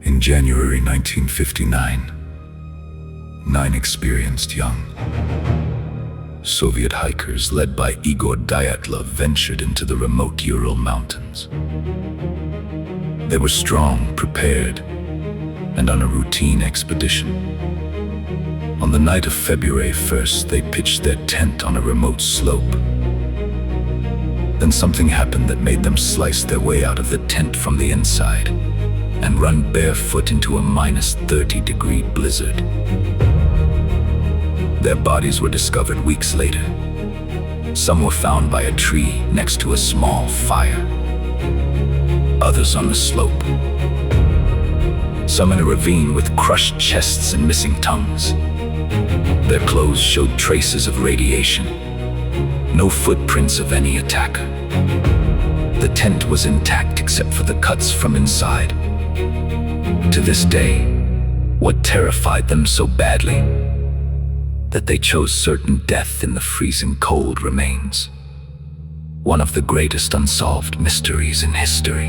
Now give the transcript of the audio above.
In January 1959, 9 experienced young Soviet hikers led by Igor Dyatlov ventured into the remote Ural Mountains. They were strong, prepared, and on a routine expedition. On the night of February 1st, they pitched their tent on a remote slope. Then something happened that made them slice their way out of the tent from the inside and run barefoot into a -30-degree blizzard. Their bodies were discovered weeks later. Some were found by a tree next to a small fire, others on the slope, some in a ravine with crushed chests and missing tongues. Their clothes showed traces of radiation, no footprints of any attacker. The tent was intact except for the cuts from inside. To this day, what terrified them so badly that they chose certain death in the freezing cold remains one of the greatest unsolved mysteries in history.